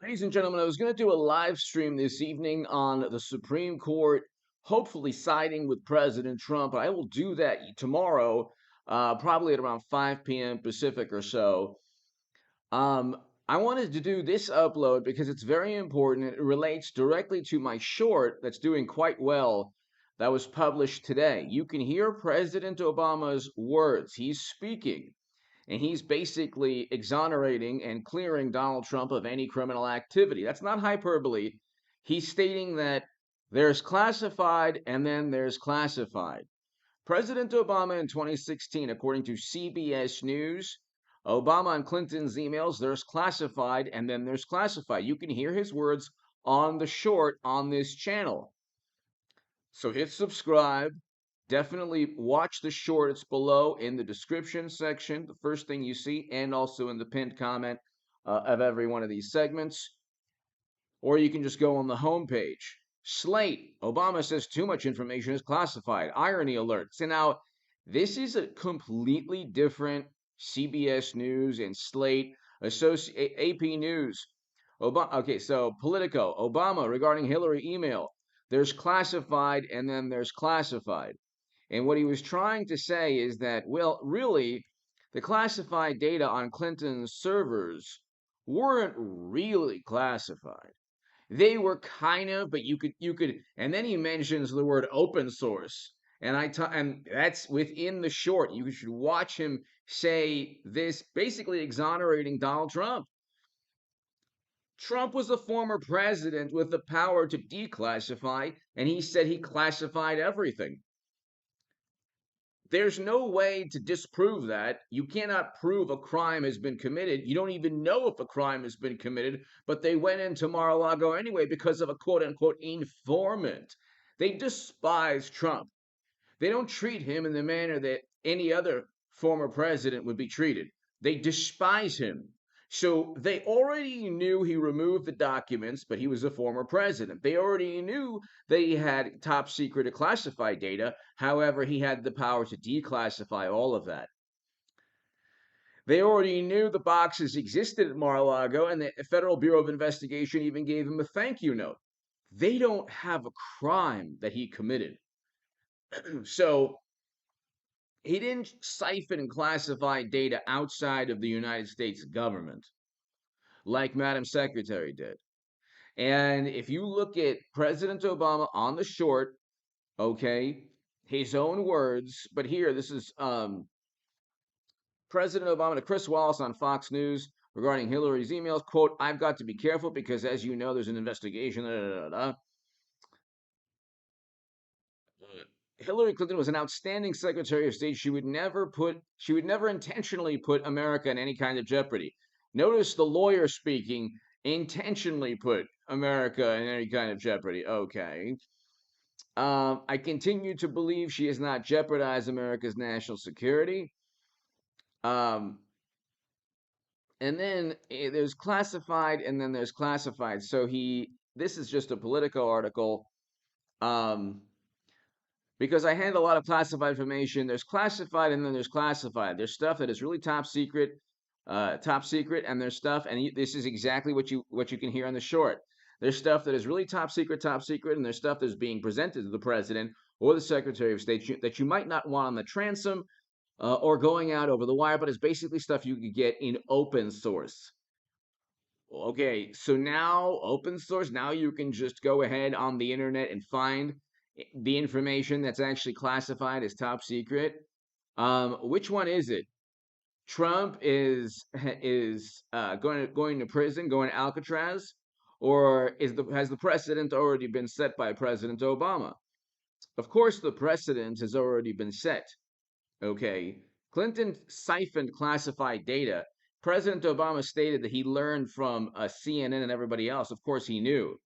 Ladies and gentlemen, I was going to do a live stream this evening on the Supreme Court, hopefully siding with President Trump. I will do that tomorrow, probably at around 5 p.m. Pacific or so. Um, I wanted to do this upload because it's very important. It relates directly to my short that's doing quite well that was published today. You can hear President Obama's words. He's speaking. And he's basically exonerating and clearing Donald Trump of any criminal activity. That's not hyperbole. He's stating that there's classified and then there's classified. President Obama in 2016, according to CBS News, Obama and Clinton's emails, there's classified and then there's classified. You can hear his words on the short on this channel. So hit subscribe. Definitely watch the short. It's below in the description section, the first thing you see, and also in the pinned comment of every one of these segments. Or you can just go on the homepage. Slate, Obama says too much information is classified. Irony alert. So now, this is a completely different CBS News and Slate, AP News. Okay, so Politico, Obama regarding Hillary email. There's classified and then there's classified. And what he was trying to say is that, well, really, the classified data on Clinton's servers weren't really classified. They were kind of, but you could, and then he mentions the word open source. And that's within the short. You should watch him say this, basically exonerating Donald Trump. Trump was a former president with the power to declassify, and he said he classified everything. There's no way to disprove that. You cannot prove a crime has been committed. You don't even know if a crime has been committed, but they went into Mar-a-Lago anyway because of a quote unquote informant. They despise Trump. They don't treat him in the manner that any other former president would be treated. They despise him. So they already knew he removed the documents, but he was a former president. They already knew that he had top secret classified data. However, he had the power to declassify all of that. They already knew the boxes existed at Mar-a-Lago, and the Federal Bureau of Investigation even gave him a thank you note. They don't have a crime that he committed. So he didn't siphon and classify data outside of the United States government like Madam Secretary did. And if you look at President Obama on the short, okay, his own words, but here, this is President Obama to Chris Wallace on Fox News regarding Hillary's emails, quote, I've got to be careful because as you know, there's an investigation, Hillary Clinton was an outstanding Secretary of State. She would never intentionally put America in any kind of jeopardy. Notice the lawyer speaking, intentionally put America in any kind of jeopardy. Okay. I continue to believe she has not jeopardized America's national security. And then there's classified, and then there's classified. So this is just a Politico article. Because I handle a lot of classified information. There's classified and then there's classified. There's stuff that is really top secret, and there's stuff, and this is exactly what you can hear on the short. There's stuff that is really top secret, and there's stuff that's being presented to the president or the Secretary of State that you might not want on the transom or going out over the wire, but it's basically stuff you could get in open source. Okay, so now open source, now you can just go ahead on the internet and find the information that's actually classified as top secret. Which one is it? Trump is going to prison, going to Alcatraz, or has the precedent already been set by President Obama? Of course, the precedent has already been set. Okay, Clinton siphoned classified data. President Obama stated that he learned from CNN and everybody else. Of course, he knew.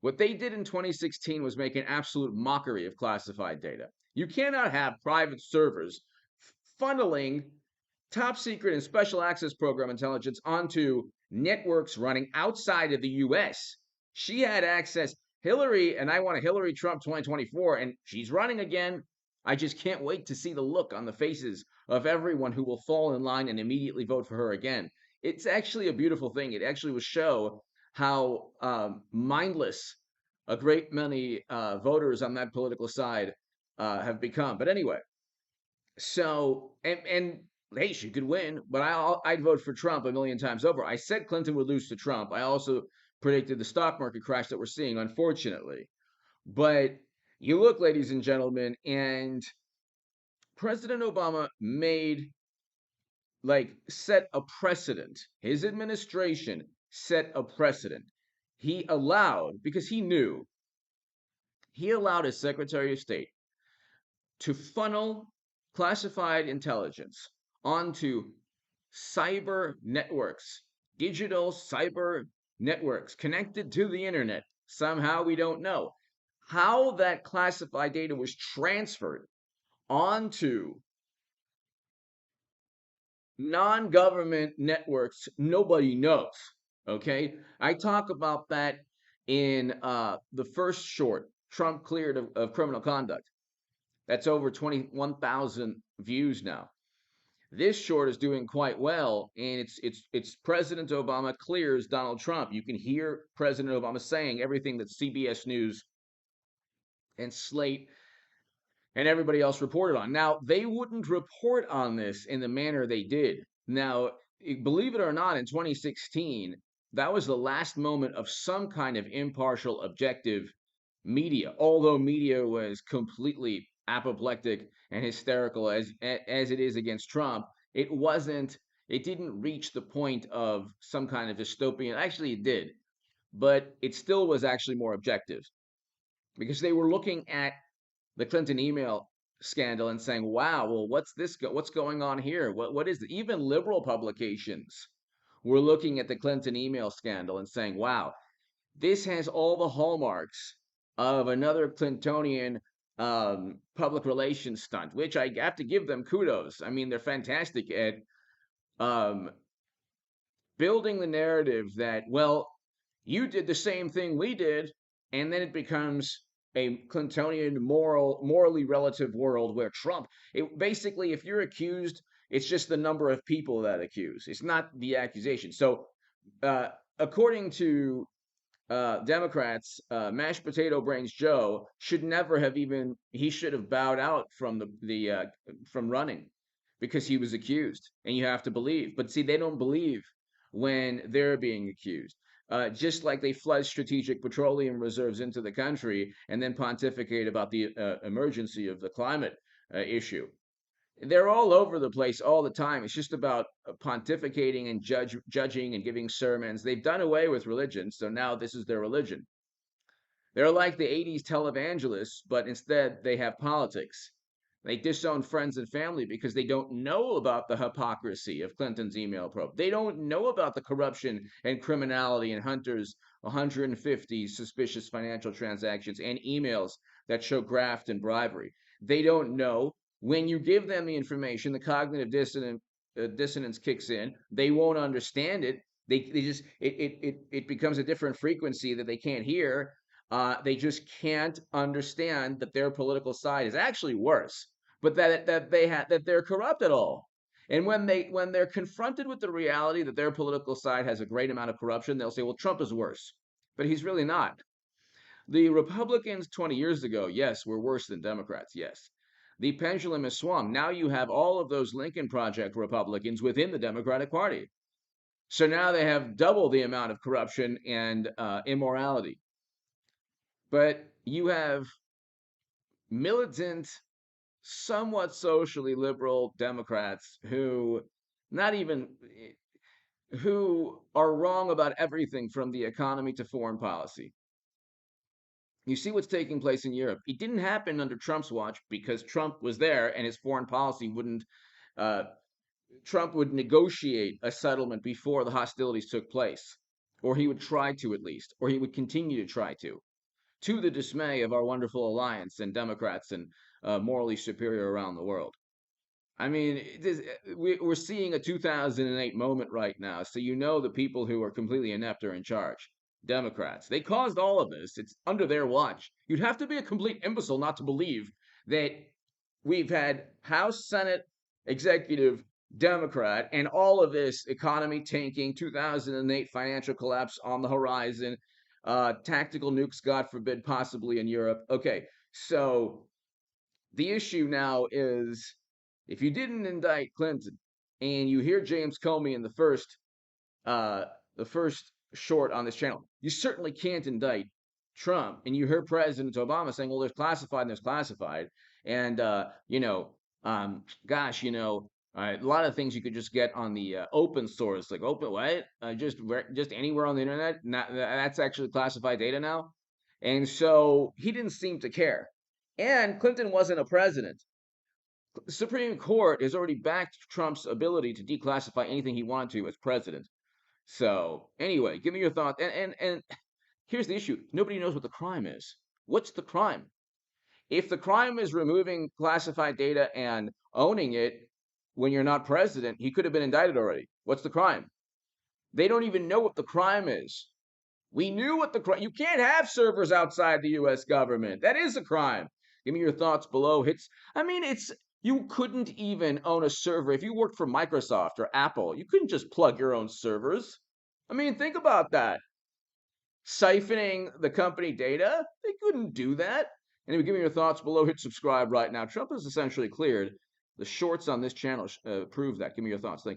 What they did in 2016 was make an absolute mockery of classified data. You cannot have private servers funneling top secret and special access program intelligence onto networks running outside of the US. She had access. Hillary, and I want a Hillary Trump 2024, and she's running again. I just can't wait to see the look on the faces of everyone who will fall in line and immediately vote for her again. it's actually a beautiful thing. It actually will show how mindless a great many voters on that political side have become. But anyway, so and hey, she could win, but I'd vote for Trump a million times over. I said Clinton would lose to Trump. I also predicted the stock market crash that we're seeing, unfortunately. But you look, ladies and gentlemen, and President Obama made set a precedent. His administration set a precedent. He allowed, because he allowed his Secretary of State to funnel classified intelligence onto cyber networks, digital cyber networks connected to the internet. Somehow we don't know how that classified data was transferred onto non-government networks. Nobody knows. Okay, I talk about that in the first short, Trump cleared of criminal conduct. That's over 21,000 views now. This short is doing quite well, and it's President Obama clears Donald Trump. You can hear President Obama saying everything that CBS News and Slate and everybody else reported on. Now, they wouldn't report on this in the manner they did. Now, believe it or not, in 2016, that was the last moment of some kind of impartial, objective media, although media was completely apoplectic and hysterical as it is against Trump. It didn't reach the point of some kind of dystopian. Actually, it did, but it still was actually more objective because they were looking at the Clinton email scandal and saying, "Wow, well, what's going on here? What is it?" Even liberal publications were looking at the Clinton email scandal and saying, "Wow, this has all the hallmarks of another Clintonian public relations stunt," which I have to give them kudos. I mean, they're fantastic at um, building the narrative that, well, you did the same thing we did, and then it becomes a Clintonian morally relative world where Trump, basically, if you're accused, it's just the number of people that accuse. It's not the accusation. So, uh, according to Democrats, mashed potato brains Joe should never have he should have bowed out from from running because he was accused, and you have to believe. But see, they don't believe when they're being accused. Just like they flood strategic petroleum reserves into the country and then pontificate about the emergency of the climate issue. They're all over the place all the time. It's just about pontificating and judging and giving sermons. They've done away with religion, so now this is their religion. They're like the 80s televangelists, but instead they have politics. They disown friends and family because they don't know about the hypocrisy of Clinton's email probe. They don't know about the corruption and criminality in Hunter's 150 suspicious financial transactions and emails that show graft and bribery. They don't know when you give them the information, the cognitive dissonance kicks in. They won't understand it. They just it becomes a different frequency that they can't hear. They just can't understand that their political side is actually worse, but that they're corrupt at all. And when they're confronted with the reality that their political side has a great amount of corruption, they'll say, "Well, Trump is worse," but he's really not. The Republicans 20 years ago, yes, were worse than Democrats. Yes. The pendulum has swung. Now you have all of those Lincoln Project Republicans within the Democratic Party. So now they have double the amount of corruption and immorality. But you have militant, somewhat socially liberal Democrats not even who are wrong about everything from the economy to foreign policy. You see what's taking place in Europe. It didn't happen under Trump's watch because Trump was there and his foreign policy wouldn't. Uh, Trump would negotiate a settlement before the hostilities took place, or he would try to at least, or he would continue to try to the dismay of our wonderful alliance and Democrats and morally superior around the world. I mean, we're seeing a 2008 moment right now. So you know the people who are completely inept are in charge. Democrats. They caused all of this. It's under their watch. You'd have to be a complete imbecile not to believe that we've had House, Senate, executive, Democrat, and all of this economy tanking, 2008 financial collapse on the horizon, tactical nukes, God forbid, possibly in Europe. Okay, so the issue now is if you didn't indict Clinton and you hear James Comey in uh, the first short on this channel, you certainly can't indict Trump. And you hear President Obama saying, "Well, there's classified and there's classified," and gosh, a lot of things you could just get on the open source, like open what, just anywhere on the internet. Not, that's actually classified data now, and so he didn't seem to care. And Clinton wasn't a president. The Supreme Court has already backed Trump's ability to declassify anything he wanted to as president. So anyway, give me your thoughts. And here's the issue: nobody knows what the crime is. What's the crime? If the crime is removing classified data and owning it when you're not president, he could have been indicted already. What's the crime? They don't even know what the crime is. We knew what the crime. You can't have servers outside the U.S. government. That is a crime. Give me your thoughts below. Hits. I mean, it's you couldn't even own a server if you worked for Microsoft or Apple. You couldn't just plug your own servers. I mean, think about that. Siphoning the company data? They couldn't do that. Anyway, give me your thoughts below. Hit subscribe right now. Trump has essentially cleared. The shorts on this channel prove that. Give me your thoughts. Thank you.